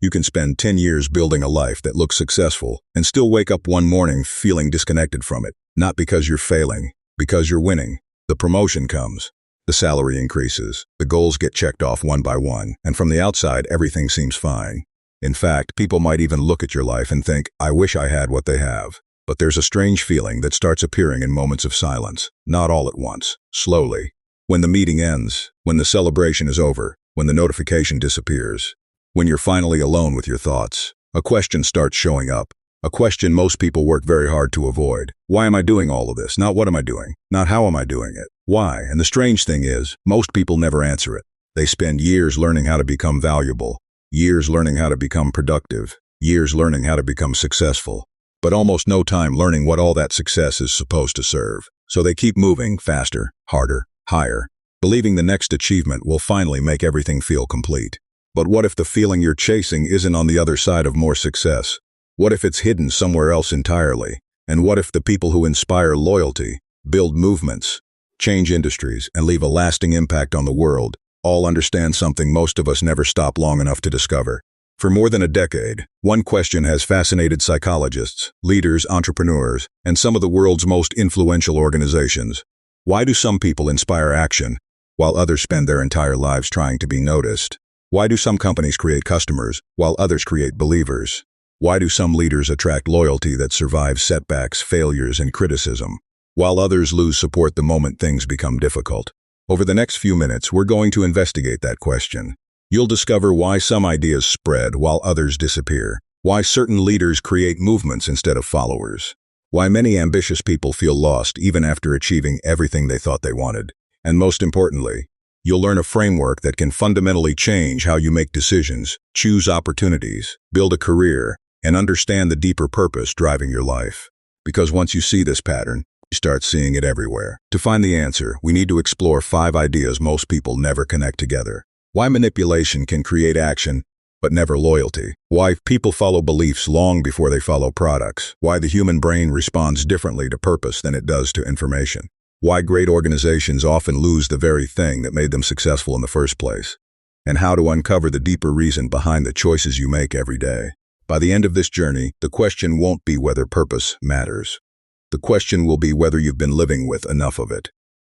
You can spend 10 years building a life that looks successful and still wake up one morning feeling disconnected from it. Not because you're failing, because you're winning. The promotion comes. The salary increases. The goals get checked off one by one. And from the outside, everything seems fine. In fact, people might even look at your life and think, I wish I had what they have. But there's a strange feeling that starts appearing in moments of silence. Not all at once. Slowly. When the meeting ends. When the celebration is over. When the notification disappears. When you're finally alone with your thoughts. A question starts showing up. A question most people work very hard to avoid. Why am I doing all of this? Not what am I doing? Not how am I doing it? Why? And the strange thing is, most people never answer it. They spend years learning how to become valuable. Years learning how to become productive. Years learning how to become successful. But almost no time learning what all that success is supposed to serve. So they keep moving faster, harder, higher, believing the next achievement will finally make everything feel complete. But what if the feeling you're chasing isn't on the other side of more success? What if it's hidden somewhere else entirely? And what if the people who inspire loyalty, build movements, change industries, and leave a lasting impact on the world, all understand something most of us never stop long enough to discover? For more than a decade, one question has fascinated psychologists, leaders, entrepreneurs, and some of the world's most influential organizations. Why do some people inspire action, while others spend their entire lives trying to be noticed? Why do some companies create customers, while others create believers? Why do some leaders attract loyalty that survives setbacks, failures, and criticism, while others lose support the moment things become difficult? Over the next few minutes, we're going to investigate that question. You'll discover why some ideas spread while others disappear, why certain leaders create movements instead of followers, why many ambitious people feel lost even after achieving everything they thought they wanted, and most importantly, you'll learn a framework that can fundamentally change how you make decisions, choose opportunities, build a career, and understand the deeper purpose driving your life. Because once you see this pattern, you start seeing it everywhere. To find the answer, we need to explore 5 ideas most people never connect together. Why manipulation can create action, but never loyalty. Why people follow beliefs long before they follow products. Why the human brain responds differently to purpose than it does to information. Why great organizations often lose the very thing that made them successful in the first place. And how to uncover the deeper reason behind the choices you make every day. By the end of this journey, the question won't be whether purpose matters. The question will be whether you've been living with enough of it.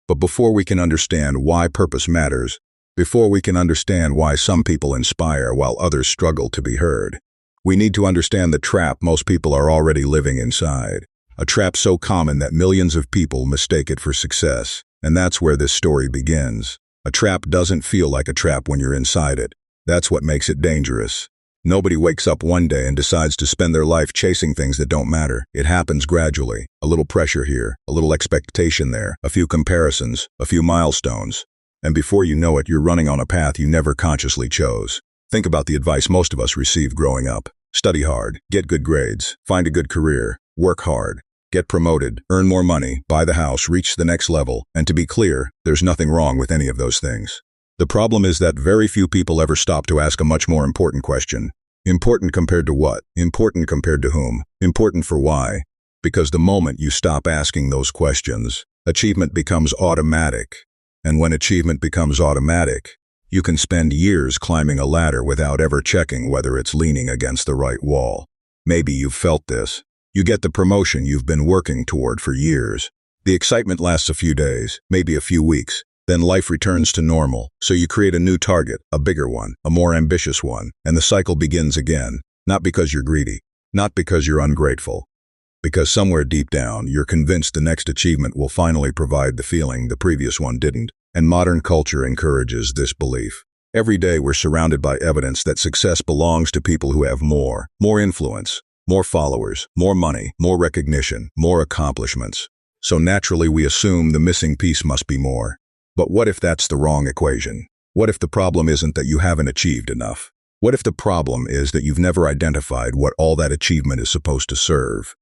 But before we can understand why purpose matters, before we can understand why some people inspire while others struggle to be heard, we need to understand the trap most people are already living inside. A trap so common that millions of people mistake it for success. And that's where this story begins. A trap doesn't feel like a trap when you're inside it. That's what makes it dangerous. Nobody wakes up one day and decides to spend their life chasing things that don't matter. It happens gradually. A little pressure here, a little expectation there, a few comparisons, a few milestones. And before you know it, you're running on a path you never consciously chose. Think about the advice most of us received growing up. Study hard, get good grades, find a good career, work hard, get promoted, earn more money, buy the house, reach the next level. And to be clear, there's nothing wrong with any of those things. The problem is that very few people ever stop to ask a much more important question. Important compared to what? Important compared to whom? Important for why? Because the moment you stop asking those questions, achievement becomes automatic. And when achievement becomes automatic, you can spend years climbing a ladder without ever checking whether it's leaning against the right wall. Maybe you've felt this. You get the promotion you've been working toward for years. The excitement lasts a few days, maybe a few weeks. Then life returns to normal, so you create a new target, a bigger one, a more ambitious one, and the cycle begins again. Not because you're greedy, not because you're ungrateful, because somewhere deep down, you're convinced the next achievement will finally provide the feeling the previous one didn't. And modern culture encourages this belief. Every day we're surrounded by evidence that success belongs to people who have more influence, more followers, more money, more recognition, more accomplishments. So naturally we assume the missing piece must be more. But what if that's the wrong equation? What if the problem isn't that you haven't achieved enough? What if the problem is that you've never identified what all that achievement is supposed to serve?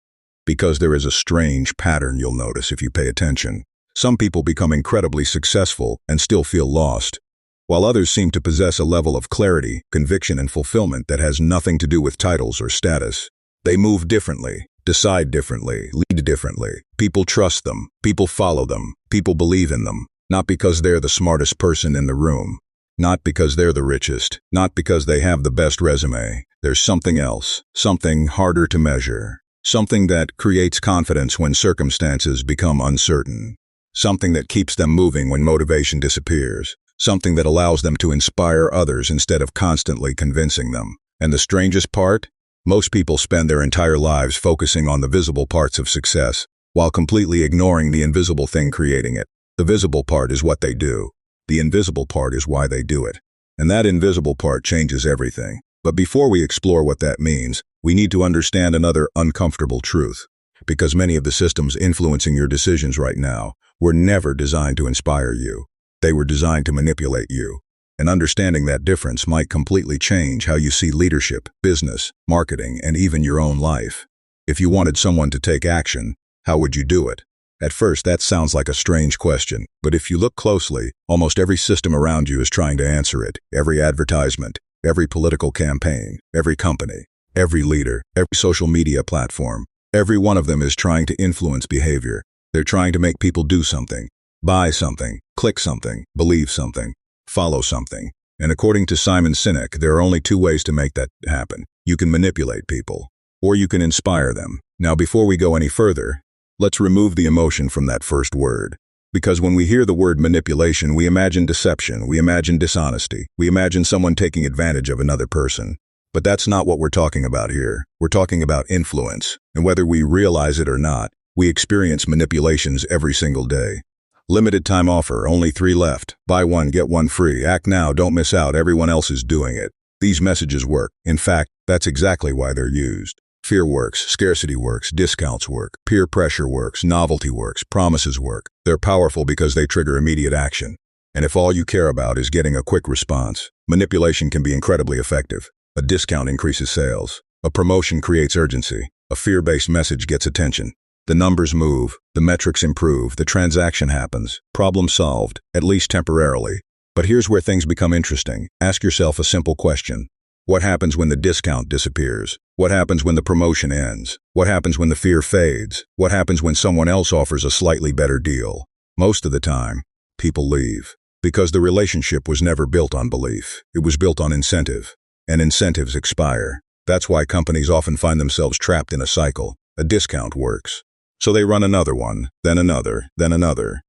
Because there is a strange pattern you'll notice if you pay attention. Some people become incredibly successful and still feel lost, while others seem to possess a level of clarity, conviction, and fulfillment that has nothing to do with titles or status. They move differently, decide differently, lead differently. People trust them, people follow them, people believe in them. Not because they're the smartest person in the room, Not because they're the richest, not because they have the best resume. There's something else, something harder to measure, something that creates confidence when circumstances become uncertain, something that keeps them moving when motivation disappears, something that allows them to inspire others instead of constantly convincing them. And the strangest part? Most people spend their entire lives focusing on the visible parts of success, while completely ignoring the invisible thing creating it. The visible part is what they do. The invisible part is why they do it. And that invisible part changes everything. But before we explore what that means, we need to understand another uncomfortable truth. Because many of the systems influencing your decisions right now were never designed to inspire you. They were designed to manipulate you. And understanding that difference might completely change how you see leadership, business, marketing, and even your own life. If you wanted someone to take action, how would you do it? At first, that sounds like a strange question, but if you look closely, almost every system around you is trying to answer it. Every advertisement, every political campaign, every company, every leader, every social media platform, every one of them is trying to influence behavior. They're trying to make people do something, buy something, click something, believe something, follow something. And according to Simon Sinek, there are only two ways to make that happen. You can manipulate people, or you can inspire them. Now, before we go any further, let's remove the emotion from that first word. Because when we hear the word manipulation, we imagine deception, we imagine dishonesty, we imagine someone taking advantage of another person. But that's not what we're talking about here. We're talking about influence. And whether we realize it or not, we experience manipulations every single day. Limited time offer, only 3 left. Buy one, get one free. Act now, don't miss out, everyone else is doing it. These messages work. In fact, that's exactly why they're used. Fear works, scarcity works, discounts work, peer pressure works, novelty works, promises work. They're powerful because they trigger immediate action. And if all you care about is getting a quick response, manipulation can be incredibly effective. A discount increases sales. A promotion creates urgency. A fear-based message gets attention. The numbers move, the metrics improve, the transaction happens. Problem solved, at least temporarily. But here's where things become interesting. Ask yourself a simple question. What happens when the discount disappears? What happens when the promotion ends? What happens when the fear fades? What happens when someone else offers a slightly better deal? Most of the time, people leave. Because the relationship was never built on belief. It was built on incentive. And incentives expire. That's why companies often find themselves trapped in a cycle. A discount works. So they run another one, then another, then another.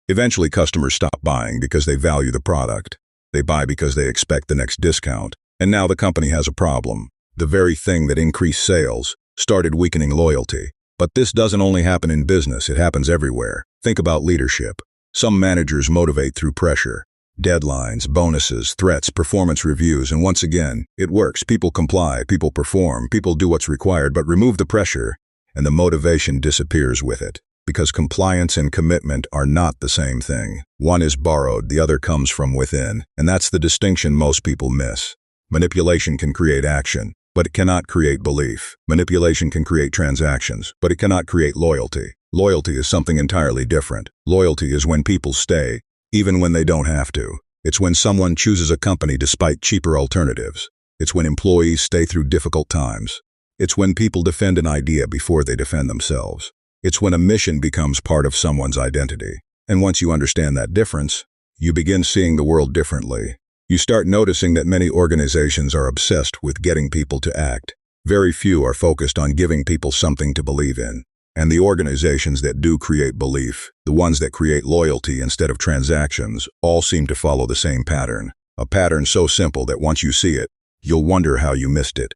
Eventually, customers stop buying because they value the product. They buy because they expect the next discount. And now the company has a problem. The very thing that increased sales started weakening loyalty. But this doesn't only happen in business, it happens everywhere. Think about leadership. Some managers motivate through pressure. Deadlines, bonuses, threats, performance reviews, and once again, it works. People comply, people perform, people do what's required, but remove the pressure, and the motivation disappears with it. Because compliance and commitment are not the same thing. One is borrowed, the other comes from within, and that's the distinction most people miss. Manipulation can create action, but it cannot create belief. Manipulation can create transactions, but it cannot create loyalty. Loyalty is something entirely different. Loyalty is when people stay, even when they don't have to. It's when someone chooses a company despite cheaper alternatives. It's when employees stay through difficult times. It's when people defend an idea before they defend themselves. It's when a mission becomes part of someone's identity. And once you understand that difference, you begin seeing the world differently. You start noticing that many organizations are obsessed with getting people to act. Very few are focused on giving people something to believe in. And the organizations that do create belief, the ones that create loyalty instead of transactions, all seem to follow the same pattern. A pattern so simple that once you see it, you'll wonder how you missed it.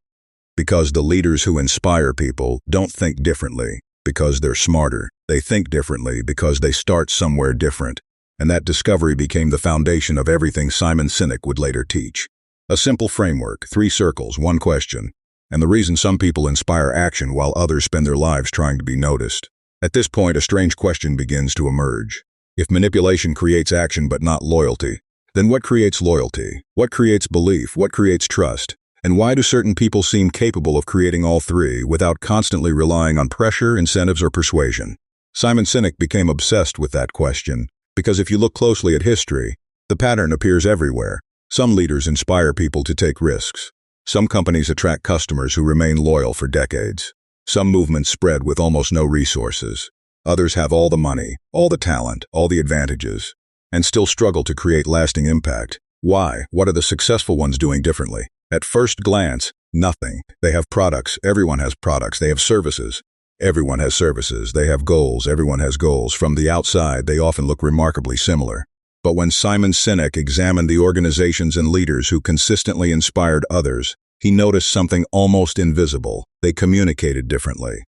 Because the leaders who inspire people don't think differently because they're smarter. They think differently because they start somewhere different. And that discovery became the foundation of everything Simon Sinek would later teach. A simple framework, 3 circles, 1 question. And the reason some people inspire action while others spend their lives trying to be noticed. At this point, a strange question begins to emerge. If manipulation creates action but not loyalty, then what creates loyalty? What creates belief? What creates trust? And why do certain people seem capable of creating all 3 without constantly relying on pressure, incentives, or persuasion? Simon Sinek became obsessed with that question, because if you look closely at history, the pattern appears everywhere. Some leaders inspire people to take risks. Some companies attract customers who remain loyal for decades. Some movements spread with almost no resources. Others have all the money, all the talent, all the advantages, and still struggle to create lasting impact. Why? What are the successful ones doing differently? At first glance, nothing. They have products. Everyone has products. They have services. Everyone has services. They have goals. Everyone has goals. From the outside, they often look remarkably similar. But when Simon Sinek examined the organizations and leaders who consistently inspired others, he noticed something almost invisible. They communicated differently.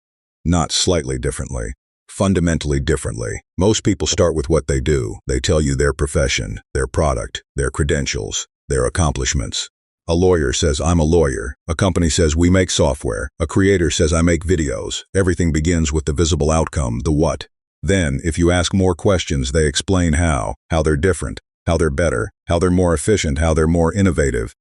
Not slightly differently. Fundamentally differently. Most people start with what they do. They tell you their profession, their product, their credentials, their accomplishments. A lawyer says, I'm a lawyer. A company says, we make software. A creator says, I make videos. Everything begins with the visible outcome, the what. Then, if you ask more questions, they explain how they're different, how they're better, how they're more efficient, how they're more innovative.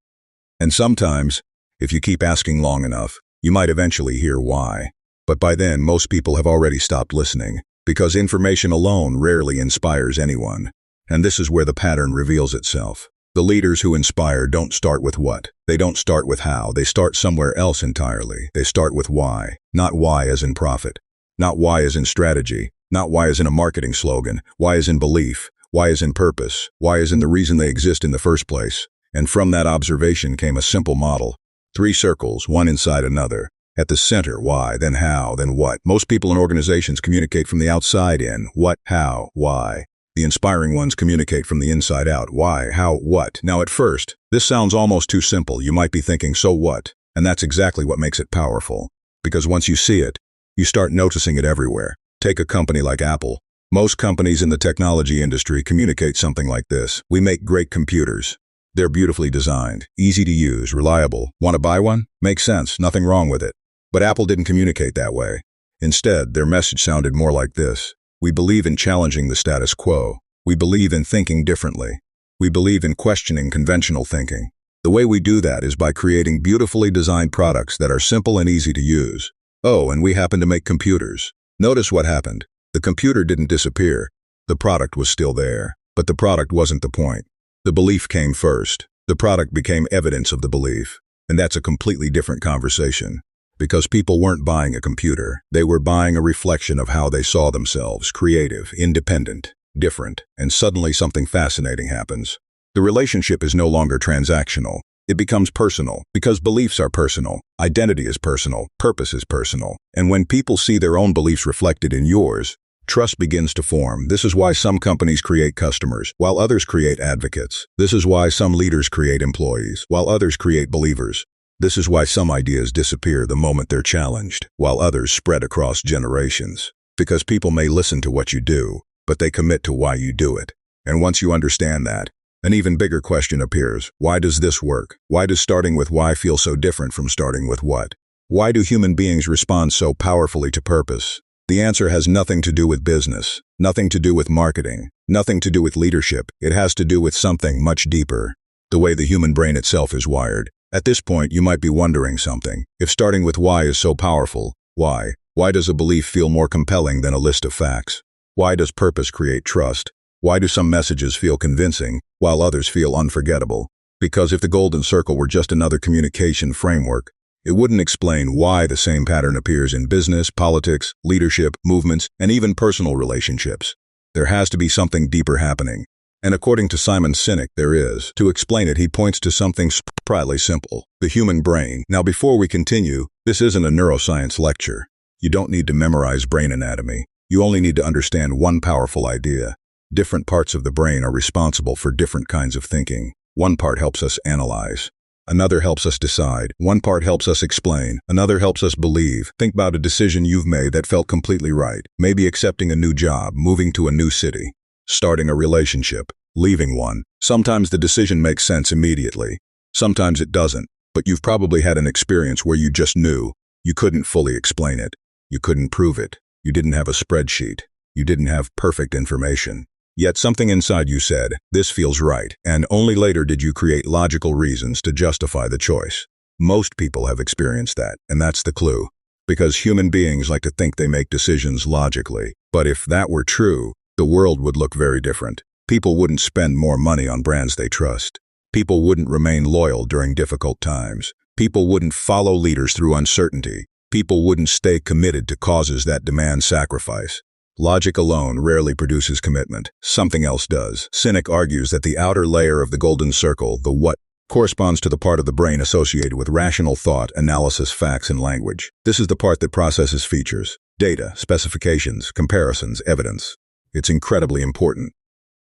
And sometimes, if you keep asking long enough, you might eventually hear why. But by then, most people have already stopped listening, because information alone rarely inspires anyone. And this is where the pattern reveals itself. The leaders who inspire don't start with what. They don't start with how. They start somewhere else entirely. They start with why. Not why as in profit. Not why as in strategy. Not why as in a marketing slogan. Why as in belief. Why as in purpose. Why as in the reason they exist in the first place. And from that observation came a simple model. 3 circles, one inside another. At the center, why, then how, then what. Most people in organizations communicate from the outside in. What, how, why. The inspiring ones communicate from the inside out. Why, how, what. Now at first, this sounds almost too simple. You might be thinking, so what? And that's exactly what makes it powerful. Because once you see it, you start noticing it everywhere. Take a company like Apple. Most companies in the technology industry communicate something like this. We make great computers. They're beautifully designed, easy to use, reliable. Want to buy one? Makes sense, nothing wrong with it. But Apple didn't communicate that way. Instead, their message sounded more like this. We believe in challenging the status quo. We believe in thinking differently. We believe in questioning conventional thinking. The way we do that is by creating beautifully designed products that are simple and easy to use. Oh, and we happen to make computers. Notice what happened. The computer didn't disappear. The product was still there. But the product wasn't the point. The belief came first. The product became evidence of the belief. And that's a completely different conversation. Because people weren't buying a computer. They were buying a reflection of how they saw themselves, creative, independent, different, and suddenly something fascinating happens. The relationship is no longer transactional. It becomes personal, because beliefs are personal, identity is personal, purpose is personal. And when people see their own beliefs reflected in yours, trust begins to form. This is why some companies create customers, while others create advocates. This is why some leaders create employees, while others create believers. This is why some ideas disappear the moment they're challenged, while others spread across generations. Because people may listen to what you do, but they commit to why you do it. And once you understand that, an even bigger question appears. Why does this work? Why does starting with why feel so different from starting with what? Why do human beings respond so powerfully to purpose? The answer has nothing to do with business, nothing to do with marketing, nothing to do with leadership. It has to do with something much deeper. The way the human brain itself is wired. At this point, you might be wondering something. If starting with why is so powerful, why? Why does a belief feel more compelling than a list of facts? Why does purpose create trust? Why do some messages feel convincing, while others feel unforgettable? Because if the golden circle were just another communication framework, it wouldn't explain why the same pattern appears in business, politics, leadership, movements, and even personal relationships. There has to be something deeper happening. And according to Simon Sinek, there is. To explain it, he points to something surprisingly simple, the human brain. Now, before we continue, this isn't a neuroscience lecture. You don't need to memorize brain anatomy. You only need to understand one powerful idea. Different parts of the brain are responsible for different kinds of thinking. One part helps us analyze. Another helps us decide. One part helps us explain. Another helps us believe. Think about a decision you've made that felt completely right. Maybe accepting a new job, moving to a new city, starting a relationship, leaving one. Sometimes the decision makes sense immediately. Sometimes it doesn't. But you've probably had an experience where you just knew. You couldn't fully explain it. You couldn't prove it. You didn't have a spreadsheet. You didn't have perfect information. Yet something inside you said, this feels right, and only later did you create logical reasons to justify the choice. Most people have experienced that, and that's the clue. Because human beings like to think they make decisions logically. But if that were true, the world would look very different. People wouldn't spend more money on brands they trust. People wouldn't remain loyal during difficult times. People wouldn't follow leaders through uncertainty. People wouldn't stay committed to causes that demand sacrifice. Logic alone rarely produces commitment. Something else does. Sinek argues that the outer layer of the golden circle, the what, corresponds to the part of the brain associated with rational thought, analysis, facts, and language. This is the part that processes features, data, specifications, comparisons, evidence. It's incredibly important.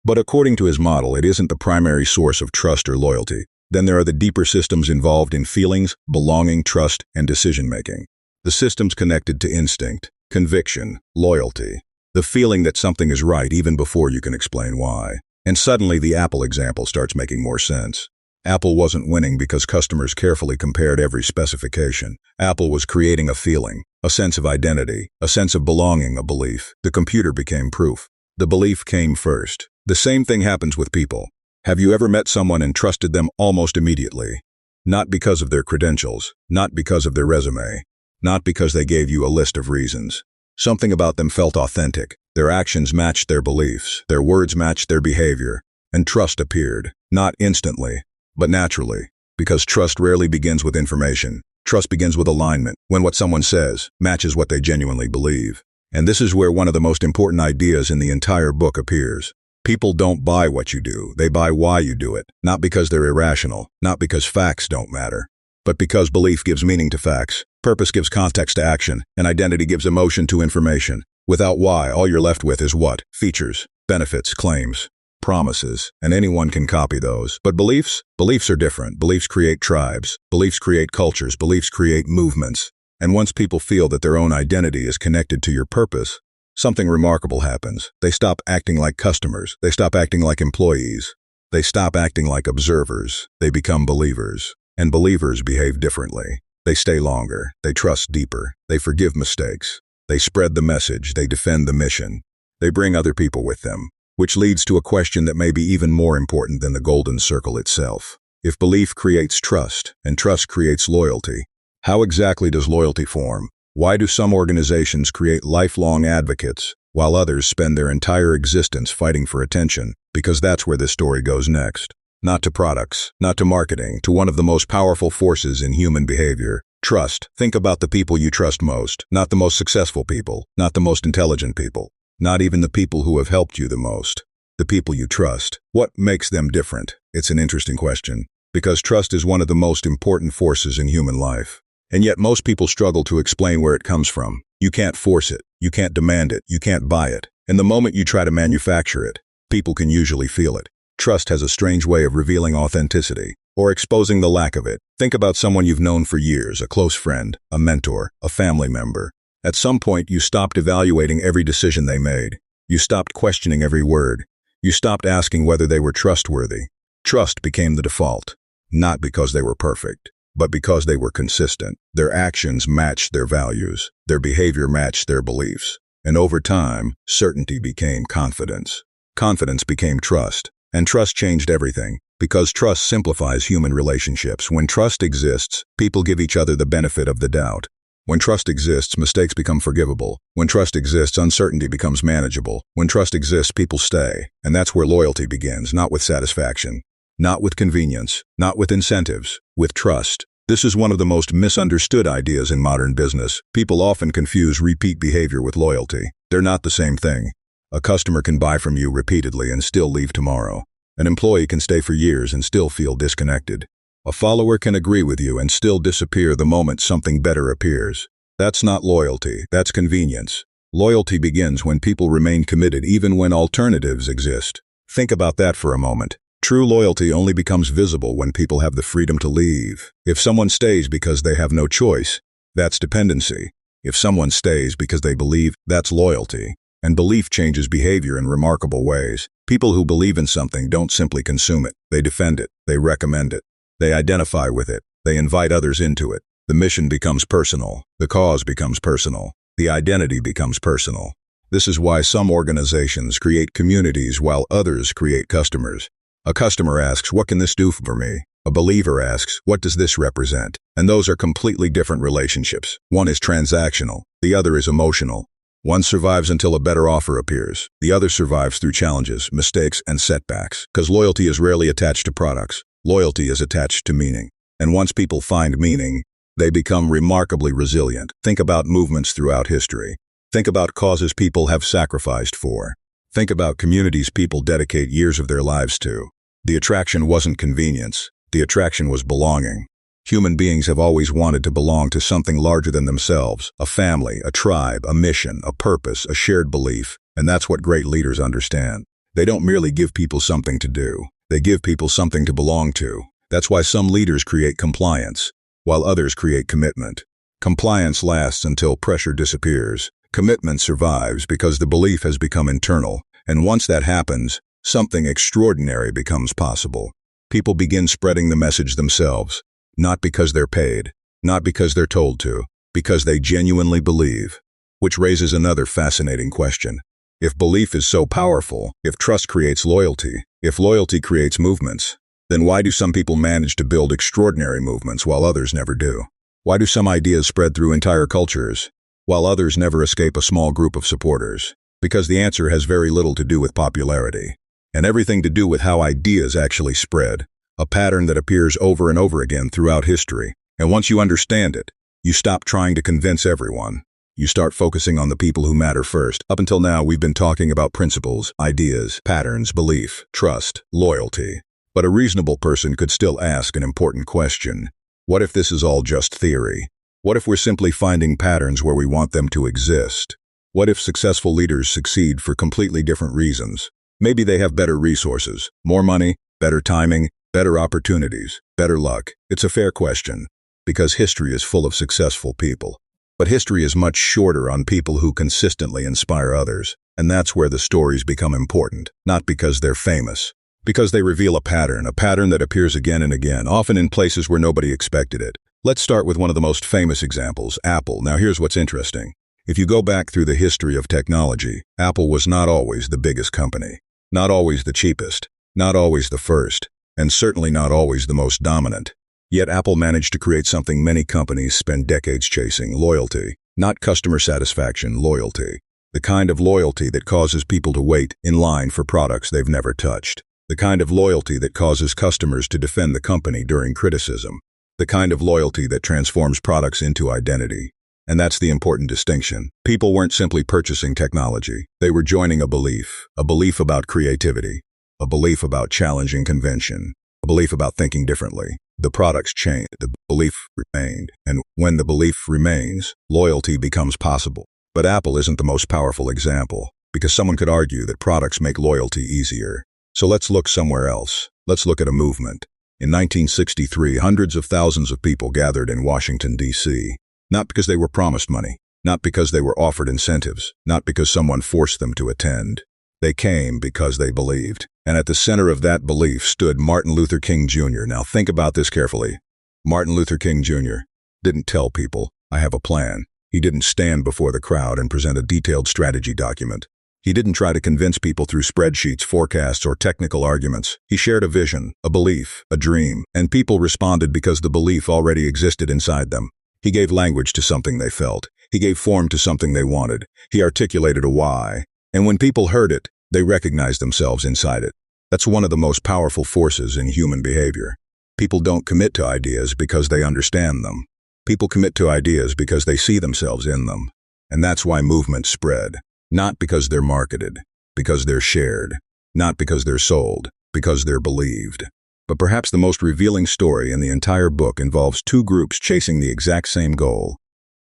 But according to his model, it isn't the primary source of trust or loyalty. Then there are the deeper systems involved in feelings, belonging, trust, and decision-making. The systems connected to instinct, conviction, loyalty. The feeling that something is right even before you can explain why. And suddenly the Apple example starts making more sense. Apple wasn't winning because customers carefully compared every specification. Apple was creating a feeling, a sense of identity, a sense of belonging, a belief. The computer became proof. The belief came first. The same thing happens with people. Have you ever met someone and trusted them almost immediately? Not because of their credentials, not because of their resume, not because they gave you a list of reasons. Something about them felt authentic. Their actions matched their beliefs, their words matched their behavior, and trust appeared, not instantly, but naturally, because trust rarely begins with information. Trust begins with alignment, when what someone says matches what they genuinely believe. And this is where one of the most important ideas in the entire book appears. People don't buy what you do, they buy why you do it, not because they're irrational, not because facts don't matter, but because belief gives meaning to facts, purpose gives context to action, and identity gives emotion to information. Without why, all you're left with is what? Features, benefits, claims, promises, and anyone can copy those. But beliefs? Beliefs are different. Beliefs create tribes. Beliefs create cultures. Beliefs create movements. And once people feel that their own identity is connected to your purpose, something remarkable happens. They stop acting like customers. They stop acting like employees. They stop acting like observers. They become believers. And believers behave differently. They stay longer. They trust deeper. They forgive mistakes. They spread the message. They defend the mission. They bring other people with them. Which leads to a question that may be even more important than the golden circle itself. If belief creates trust, and trust creates loyalty, how exactly does loyalty form? Why do some organizations create lifelong advocates, while others spend their entire existence fighting for attention? Because that's where this story goes next. Not to products, not to marketing, to one of the most powerful forces in human behavior. Trust. Think about the people you trust most, not the most successful people, not the most intelligent people, not even the people who have helped you the most. The people you trust. What makes them different? It's an interesting question, because trust is one of the most important forces in human life. And yet most people struggle to explain where it comes from. You can't force it, you can't demand it, you can't buy it. And the moment you try to manufacture it, people can usually feel it. Trust has a strange way of revealing authenticity, or exposing the lack of it. Think about someone you've known for years, a close friend, a mentor, a family member. At some point, you stopped evaluating every decision they made. You stopped questioning every word. You stopped asking whether they were trustworthy. Trust became the default, not because they were perfect, but because they were consistent. Their actions matched their values. Their behavior matched their beliefs. And over time, certainty became confidence. Confidence became trust. And trust changed everything, because trust simplifies human relationships. When trust exists, people give each other the benefit of the doubt. When trust exists, mistakes become forgivable. When trust exists, uncertainty becomes manageable. When trust exists, people stay. And that's where loyalty begins, not with satisfaction, not with convenience, not with incentives, with trust. This is one of the most misunderstood ideas in modern business. People often confuse repeat behavior with loyalty. They're not the same thing. A customer can buy from you repeatedly and still leave tomorrow. An employee can stay for years and still feel disconnected. A follower can agree with you and still disappear the moment something better appears. That's not loyalty, that's convenience. Loyalty begins when people remain committed even when alternatives exist. Think about that for a moment. True loyalty only becomes visible when people have the freedom to leave. If someone stays because they have no choice, that's dependency. If someone stays because they believe, that's loyalty. And belief changes behavior in remarkable ways. People who believe in something don't simply consume it. They defend it. They recommend it. They identify with it. They invite others into it. The mission becomes personal. The cause becomes personal. The identity becomes personal. This is why some organizations create communities while others create customers. A customer asks, "What can this do for me?" A believer asks, "What does this represent?" And those are completely different relationships. One is transactional. The other is emotional. One survives until a better offer appears. The other survives through challenges, mistakes, and setbacks. Because loyalty is rarely attached to products. Loyalty is attached to meaning. And once people find meaning, they become remarkably resilient. Think about movements throughout history. Think about causes people have sacrificed for. Think about communities people dedicate years of their lives to. The attraction wasn't convenience. The attraction was belonging. Human beings have always wanted to belong to something larger than themselves, a family, a tribe, a mission, a purpose, a shared belief, and that's what great leaders understand. They don't merely give people something to do. They give people something to belong to. That's why some leaders create compliance, while others create commitment. Compliance lasts until pressure disappears. Commitment survives because the belief has become internal, and once that happens, something extraordinary becomes possible. People begin spreading the message themselves, not because they're paid, not because they're told to, because they genuinely believe. Which raises another fascinating question. If belief is so powerful, if trust creates loyalty, if loyalty creates movements, then why do some people manage to build extraordinary movements while others never do? Why do some ideas spread through entire cultures, while others never escape a small group of supporters? Because the answer has very little to do with popularity, and everything to do with how ideas actually spread, a pattern that appears over and over again throughout history. And once you understand it, you stop trying to convince everyone. You start focusing on the people who matter first. Up until now, we've been talking about principles, ideas, patterns, belief, trust, loyalty. But a reasonable person could still ask an important question. What if this is all just theory? What if we're simply finding patterns where we want them to exist? What if successful leaders succeed for completely different reasons? Maybe they have better resources, more money, better timing, better opportunities, better luck. It's a fair question, because history is full of successful people. But history is much shorter on people who consistently inspire others, and that's where the stories become important, not because they're famous, because they reveal a pattern that appears again and again, often in places where nobody expected it. Let's start with one of the most famous examples, Apple. Now here's what's interesting. If you go back through the history of technology, Apple was not always the biggest company, not always the cheapest, not always the first, and certainly not always the most dominant. Yet Apple managed to create something many companies spend decades chasing: loyalty. Not customer satisfaction, loyalty. The kind of loyalty that causes people to wait in line for products they've never touched. The kind of loyalty that causes customers to defend the company during criticism. The kind of loyalty that transforms products into identity. And that's the important distinction. People weren't simply purchasing technology. They were joining a belief about creativity, a belief about challenging convention, a belief about thinking differently. The products changed, the belief remained, and when the belief remains, loyalty becomes possible. But Apple isn't the most powerful example, because someone could argue that products make loyalty easier. So let's look somewhere else. Let's look at a movement. In 1963, hundreds of thousands of people gathered in Washington, D.C., not because they were promised money, not because they were offered incentives, not because someone forced them to attend. They came because they believed. And at the center of that belief stood Martin Luther King Jr. Now think about this carefully. Martin Luther King Jr. didn't tell people, "I have a plan." He didn't stand before the crowd and present a detailed strategy document. He didn't try to convince people through spreadsheets, forecasts, or technical arguments. He shared a vision, a belief, a dream, and people responded because the belief already existed inside them. He gave language to something they felt. He gave form to something they wanted. He articulated a why. And when people heard it, they recognized themselves inside it. That's one of the most powerful forces in human behavior. People don't commit to ideas because they understand them. People commit to ideas because they see themselves in them. And that's why movements spread. Not because they're marketed, because they're shared. Not because they're sold, because they're believed. But perhaps the most revealing story in the entire book involves two groups chasing the exact same goal: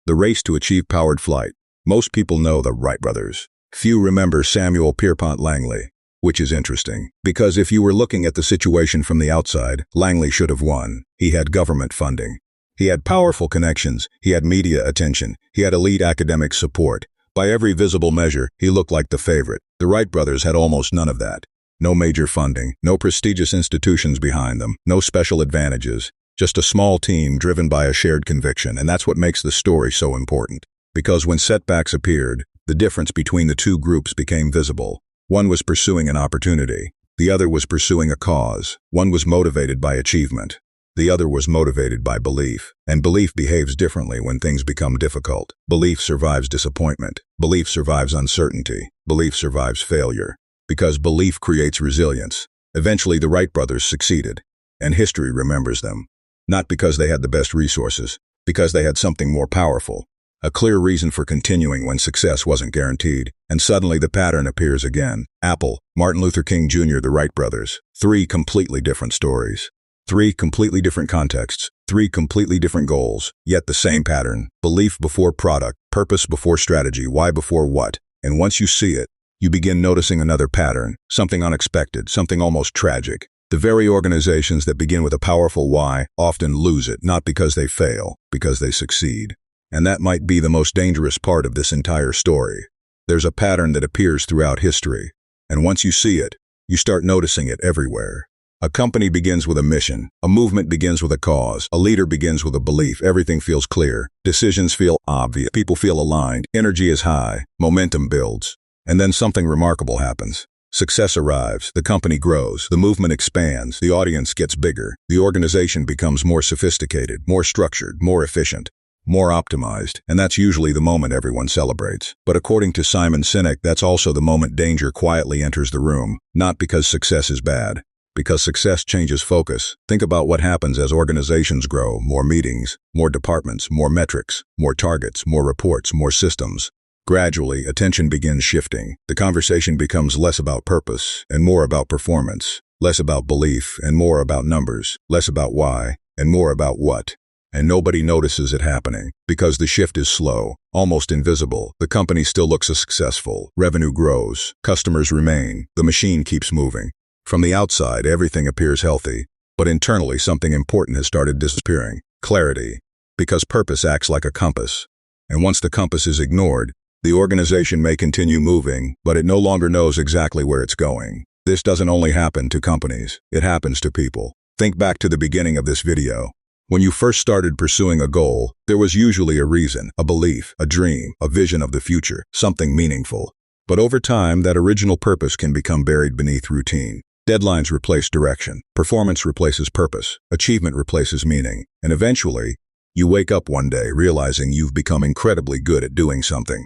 the race to achieve powered flight. Most people know the Wright brothers. Few remember Samuel Pierpont Langley, which is interesting, because if you were looking at the situation from the outside, Langley should have won. He had government funding. He had powerful connections. He had media attention. He had elite academic support. By every visible measure, he looked like the favorite. The Wright brothers had almost none of that. No major funding, no prestigious institutions behind them, no special advantages, just a small team driven by a shared conviction. And that's what makes the story so important. Because when setbacks appeared, the difference between the two groups became visible. One was pursuing an opportunity. The other was pursuing a cause. One was motivated by achievement. The other was motivated by belief. And belief behaves differently when things become difficult. Belief survives disappointment. Belief survives uncertainty. Belief survives failure. Because belief creates resilience. Eventually, the Wright brothers succeeded, and history remembers them. Not because they had the best resources, because they had something more powerful: a clear reason for continuing when success wasn't guaranteed, and suddenly the pattern appears again. Apple, Martin Luther King Jr., the Wright brothers. 3 completely different stories. 3 completely different contexts. 3 completely different goals, yet the same pattern. Belief before product, purpose before strategy, why before what. And once you see it, you begin noticing another pattern, something unexpected, something almost tragic. The very organizations that begin with a powerful why often lose it, not because they fail, because they succeed. And that might be the most dangerous part of this entire story. There's a pattern that appears throughout history, and once you see it, you start noticing it everywhere. A company begins with a mission, a movement begins with a cause, a leader begins with a belief, everything feels clear, decisions feel obvious, people feel aligned, energy is high, momentum builds, and then something remarkable happens. Success arrives, the company grows, the movement expands, the audience gets bigger, the organization becomes more sophisticated, more structured, more efficient, more optimized, and that's usually the moment everyone celebrates. But according to Simon Sinek, that's also the moment danger quietly enters the room, not because success is bad, because success changes focus. Think about what happens as organizations grow: more meetings, more departments, more metrics, more targets, more reports, more systems. Gradually, attention begins shifting. The conversation becomes less about purpose and more about performance, less about belief and more about numbers, less about why and more about what. And nobody notices it happening, because the shift is slow, almost invisible. The company still looks successful, revenue grows, customers remain, the machine keeps moving. From the outside, everything appears healthy, but internally something important has started disappearing. Clarity, because purpose acts like a compass. And once the compass is ignored, the organization may continue moving, but it no longer knows exactly where it's going. This doesn't only happen to companies, it happens to people. Think back to the beginning of this video. When you first started pursuing a goal, there was usually a reason, a belief, a dream, a vision of the future, something meaningful. But over time, that original purpose can become buried beneath routine. Deadlines replace direction, performance replaces purpose, achievement replaces meaning, and eventually, you wake up one day realizing you've become incredibly good at doing something,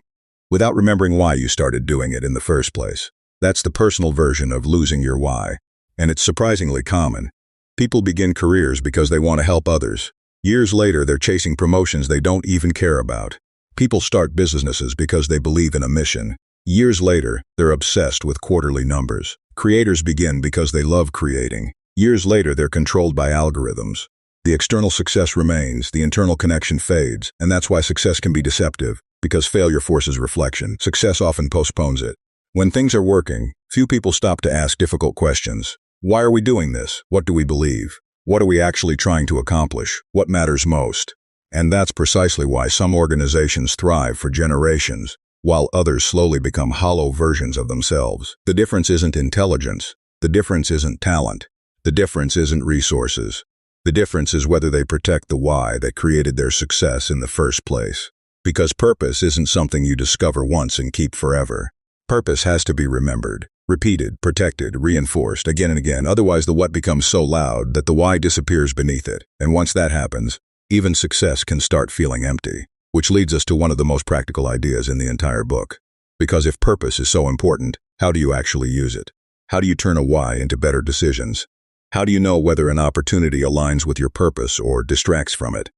without remembering why you started doing it in the first place. That's the personal version of losing your why, and it's surprisingly common. People begin careers because they want to help others. Years later, they're chasing promotions they don't even care about. People start businesses because they believe in a mission. Years later, they're obsessed with quarterly numbers. Creators begin because they love creating. Years later, they're controlled by algorithms. The external success remains, the internal connection fades, and that's why success can be deceptive, because failure forces reflection. Success often postpones it. When things are working, few people stop to ask difficult questions. Why are we doing this? What do we believe? What are we actually trying to accomplish? What matters most? And that's precisely why some organizations thrive for generations, while others slowly become hollow versions of themselves. The difference isn't intelligence. The difference isn't talent. The difference isn't resources. The difference is whether they protect the why that created their success in the first place. Because purpose isn't something you discover once and keep forever. Purpose has to be remembered, repeated, protected, reinforced again and again, otherwise the what becomes so loud that the why disappears beneath it. And once that happens, even success can start feeling empty. Which leads us to one of the most practical ideas in the entire book. Because if purpose is so important, how do you actually use it? How do you turn a why into better decisions? How do you know whether an opportunity aligns with your purpose or distracts from it?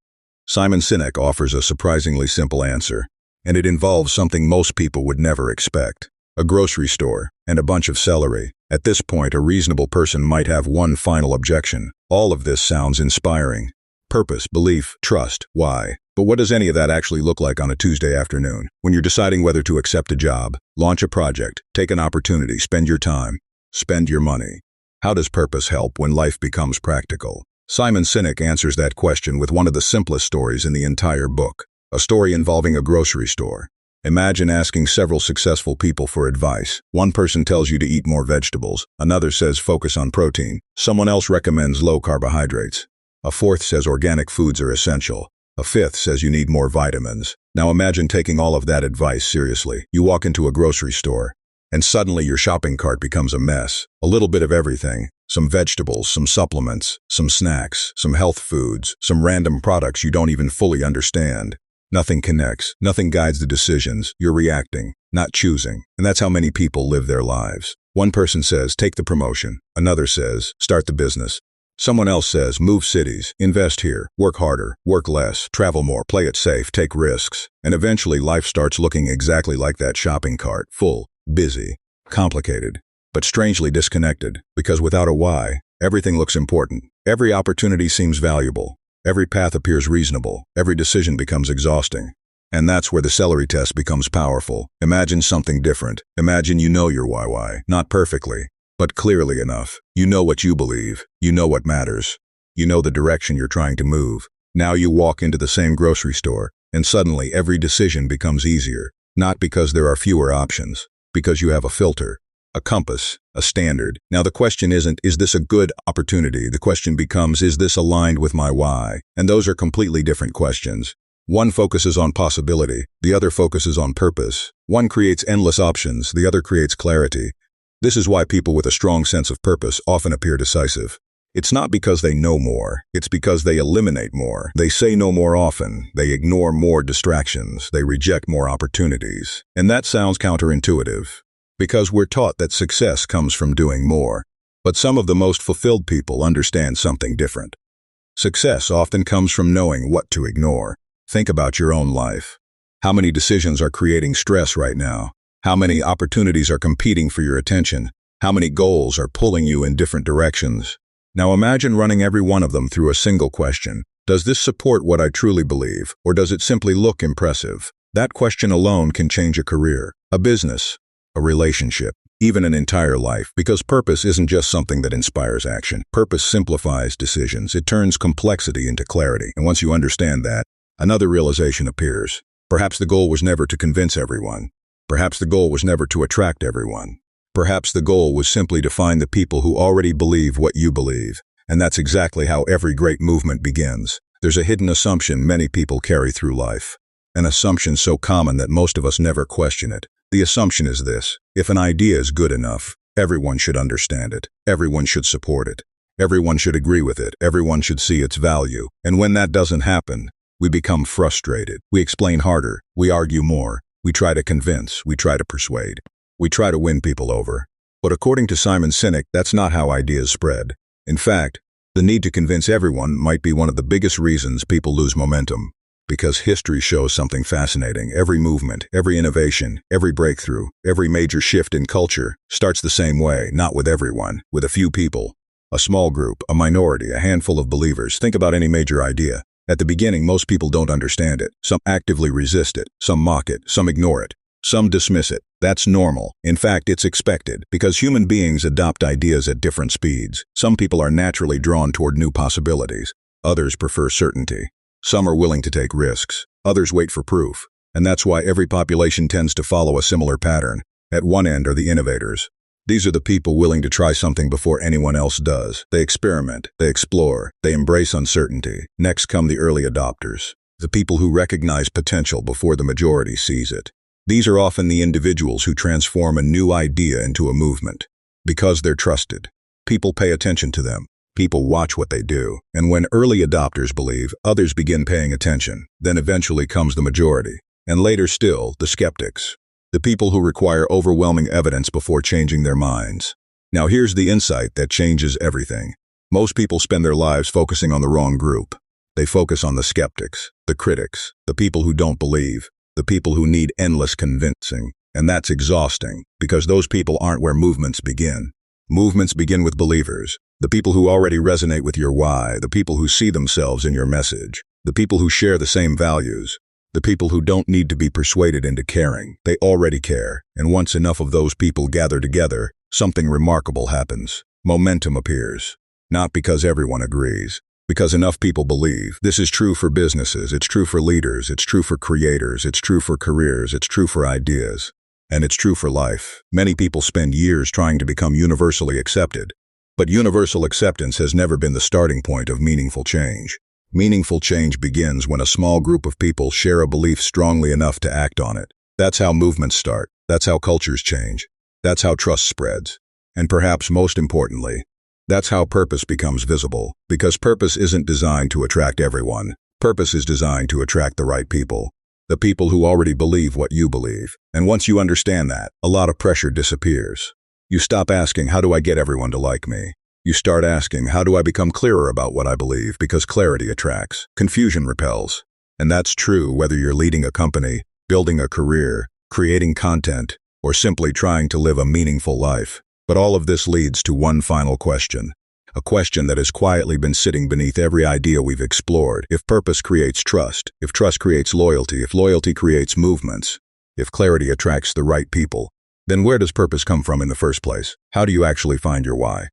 Simon Sinek offers a surprisingly simple answer, and it involves something most people would never expect. A grocery store, and a bunch of celery. At this point, a reasonable person might have one final objection. All of this sounds inspiring. Purpose, belief, trust, why. But what does any of that actually look like on a Tuesday afternoon, when you're deciding whether to accept a job, launch a project, take an opportunity, spend your time, spend your money? How does purpose help when life becomes practical? Simon Sinek answers that question with one of the simplest stories in the entire book, a story involving a grocery store. Imagine asking several successful people for advice. One person tells you to eat more vegetables, another says focus on protein, someone else recommends low carbohydrates, a fourth says organic foods are essential, a fifth says you need more vitamins. Now imagine taking all of that advice seriously. You walk into a grocery store, and suddenly your shopping cart becomes a mess. A little bit of everything. Some vegetables, some supplements, some snacks, some health foods, some random products you don't even fully understand. Nothing connects, nothing guides the decisions. You're reacting, not choosing. And that's how many people live their lives. One person says, take the promotion. Another says, start the business. Someone else says, move cities, invest here, work harder, work less, travel more, play it safe, take risks. And eventually life starts looking exactly like that shopping cart, full, busy, complicated, but strangely disconnected, because without a why, everything looks important. Every opportunity seems valuable. Every path appears reasonable. Every decision becomes exhausting. And that's where the celery test becomes powerful. Imagine something different. Imagine you know your why, not perfectly, but clearly enough. You know what you believe. You know what matters. You know the direction you're trying to move. Now you walk into the same grocery store, and suddenly every decision becomes easier. Not because there are fewer options, because you have a filter, a compass, a standard. Now the question isn't, is this a good opportunity? The question becomes, is this aligned with my why? And those are completely different questions. One focuses on possibility, the other focuses on purpose. One creates endless options, the other creates clarity. This is why people with a strong sense of purpose often appear decisive. It's not because they know more, it's because they eliminate more. They say no more often, they ignore more distractions, they reject more opportunities. And that sounds counterintuitive, because we're taught that success comes from doing more. But some of the most fulfilled people understand something different. Success often comes from knowing what to ignore. Think about your own life. How many decisions are creating stress right now? How many opportunities are competing for your attention? How many goals are pulling you in different directions? Now imagine running every one of them through a single question. Does this support what I truly believe, or does it simply look impressive? That question alone can change a career, a business, a relationship, even an entire life, because purpose isn't just something that inspires action. Purpose simplifies decisions. It turns complexity into clarity. And once you understand that, another realization appears. Perhaps the goal was never to convince everyone. Perhaps the goal was never to attract everyone. Perhaps the goal was simply to find the people who already believe what you believe. And that's exactly how every great movement begins. There's a hidden assumption many people carry through life. An assumption so common that most of us never question it. The assumption is this: if an idea is good enough, everyone should understand it. Everyone should support it. Everyone should agree with it. Everyone should see its value. And when that doesn't happen, we become frustrated. We explain harder. We argue more. We try to convince. We try to persuade. We try to win people over. But according to Simon Sinek, that's not how ideas spread. In fact, the need to convince everyone might be one of the biggest reasons people lose momentum. Because history shows something fascinating. Every movement, every innovation, every breakthrough, every major shift in culture starts the same way, not with everyone, with a few people. A small group, a minority, a handful of believers. Think about any major idea. At the beginning, most people don't understand it. Some actively resist it. Some mock it. Some ignore it. Some dismiss it. That's normal. In fact, it's expected, because human beings adopt ideas at different speeds. Some people are naturally drawn toward new possibilities. Others prefer certainty. Some are willing to take risks. Others wait for proof. And that's why every population tends to follow a similar pattern. At one end are the innovators. These are the people willing to try something before anyone else does. They experiment, they explore, they embrace uncertainty. Next come the early adopters, the people who recognize potential before the majority sees it. These are often the individuals who transform a new idea into a movement. Because they're trusted, people pay attention to them. People watch what they do. And when early adopters believe, others begin paying attention. Then eventually comes the majority. And later still, the skeptics. The people who require overwhelming evidence before changing their minds. Now here's the insight that changes everything. Most people spend their lives focusing on the wrong group. They focus on the skeptics, the critics, the people who don't believe, the people who need endless convincing. And that's exhausting, because those people aren't where movements begin. Movements begin with believers, the people who already resonate with your why, the people who see themselves in your message, the people who share the same values. The people who don't need to be persuaded into caring. They already care. And once enough of those people gather together, something remarkable happens. Momentum appears. Not because everyone agrees, because enough people believe. This is true for businesses. It's true for leaders. It's true for creators. It's true for careers. It's true for ideas. And it's true for life. Many people spend years trying to become universally accepted. But universal acceptance has never been the starting point of meaningful change. Meaningful change begins when a small group of people share a belief strongly enough to act on it. That's how movements start. That's how cultures change. That's how trust spreads. And perhaps most importantly, that's how purpose becomes visible. Because purpose isn't designed to attract everyone. Purpose is designed to attract the right people. The people who already believe what you believe. And once you understand that, a lot of pressure disappears. You stop asking, how do I get everyone to like me? You start asking, how do I become clearer about what I believe? Because clarity attracts, confusion repels. And that's true whether you're leading a company, building a career, creating content, or simply trying to live a meaningful life. But all of this leads to one final question. A question that has quietly been sitting beneath every idea we've explored. If purpose creates trust, if trust creates loyalty, if loyalty creates movements, if clarity attracts the right people, then where does purpose come from in the first place? How do you actually find your why?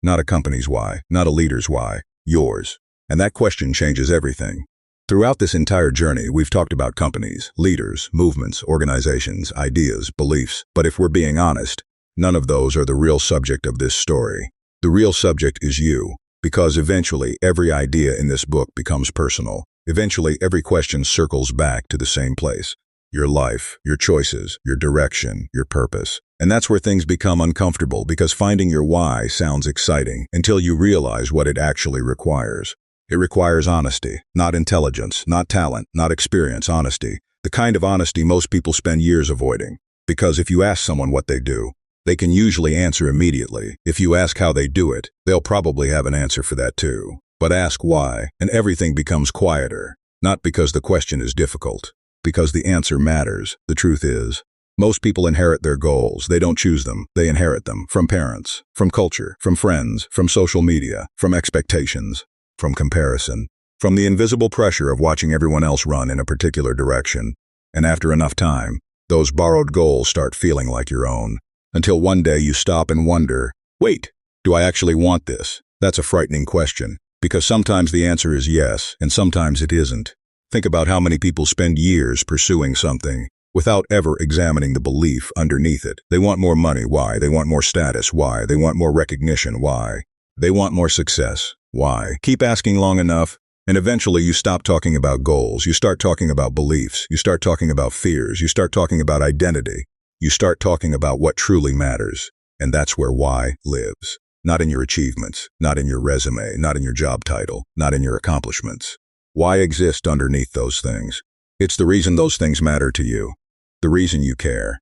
Not a company's why, not a leader's why, yours. And that question changes everything. Throughout this entire journey, we've talked about companies, leaders, movements, organizations, ideas, beliefs. But if we're being honest, none of those are the real subject of this story. The real subject is you, because eventually every idea in this book becomes personal. Eventually every question circles back to the same place. Your life, your choices, your direction, your purpose. And that's where things become uncomfortable, because finding your why sounds exciting until you realize what it actually requires. It requires honesty, not intelligence, not talent, not experience, honesty. The kind of honesty most people spend years avoiding. Because if you ask someone what they do, they can usually answer immediately. If you ask how they do it, they'll probably have an answer for that too. But ask why, and everything becomes quieter. Not because the question is difficult, because the answer matters. The truth is, most people inherit their goals. They don't choose them. They inherit them from parents, from culture, from friends, from social media, from expectations, from comparison, from the invisible pressure of watching everyone else run in a particular direction. And after enough time, those borrowed goals start feeling like your own. Until one day you stop and wonder, wait, do I actually want this? That's a frightening question, because sometimes the answer is yes, and sometimes it isn't. Think about how many people spend years pursuing something without ever examining the belief underneath it. They want more money. Why? They want more status. Why? They want more recognition. Why? They want more success. Why? Keep asking long enough, and eventually you stop talking about goals. You start talking about beliefs. You start talking about fears. You start talking about identity. You start talking about what truly matters, and that's where why lives. Not in your achievements, not in your resume, not in your job title, not in your accomplishments. Why exists underneath those things? It's the reason those things matter to you, the reason you care,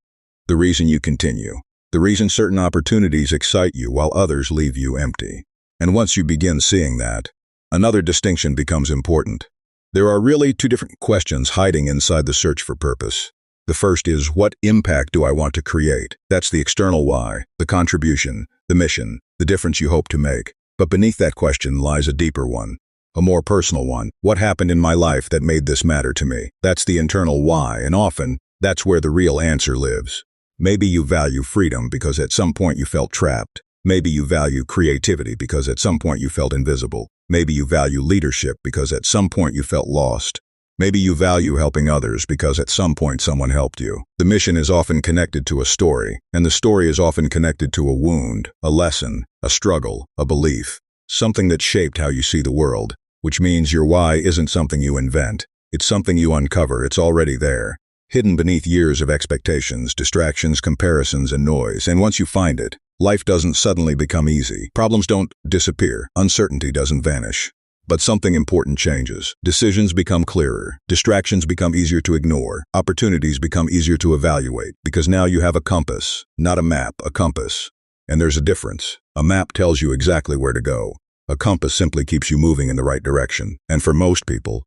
the reason you continue, the reason certain opportunities excite you while others leave you empty. And once you begin seeing that, another distinction becomes important. There are really two different questions hiding inside the search for purpose. The first is, what impact do I want to create? That's the external why, the contribution, the mission, the difference you hope to make. But beneath that question lies a deeper one, a more personal one. What happened in my life that made this matter to me? That's the internal why, and often, that's where the real answer lives. Maybe you value freedom because at some point you felt trapped. Maybe you value creativity because at some point you felt invisible. Maybe you value leadership because at some point you felt lost. Maybe you value helping others because at some point someone helped you. The mission is often connected to a story, and the story is often connected to a wound, a lesson, a struggle, a belief, something that shaped how you see the world, which means your why isn't something you invent. It's something you uncover. It's already there, hidden beneath years of expectations, distractions, comparisons, and noise. And once you find it, life doesn't suddenly become easy. Problems don't disappear. Uncertainty doesn't vanish. But something important changes. Decisions become clearer. Distractions become easier to ignore. Opportunities become easier to evaluate, because now you have a compass, not a map, a compass. And there's a difference. A map tells you exactly where to go. A compass simply keeps you moving in the right direction. And for most people,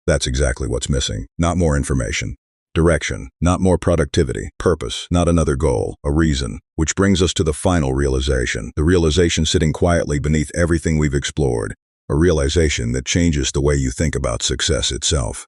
that's exactly what's missing. Not more information. Direction, not more productivity. Purpose, not another goal, a reason. Which brings us to the final realization. The realization sitting quietly beneath everything we've explored. A realization that changes the way you think about success itself.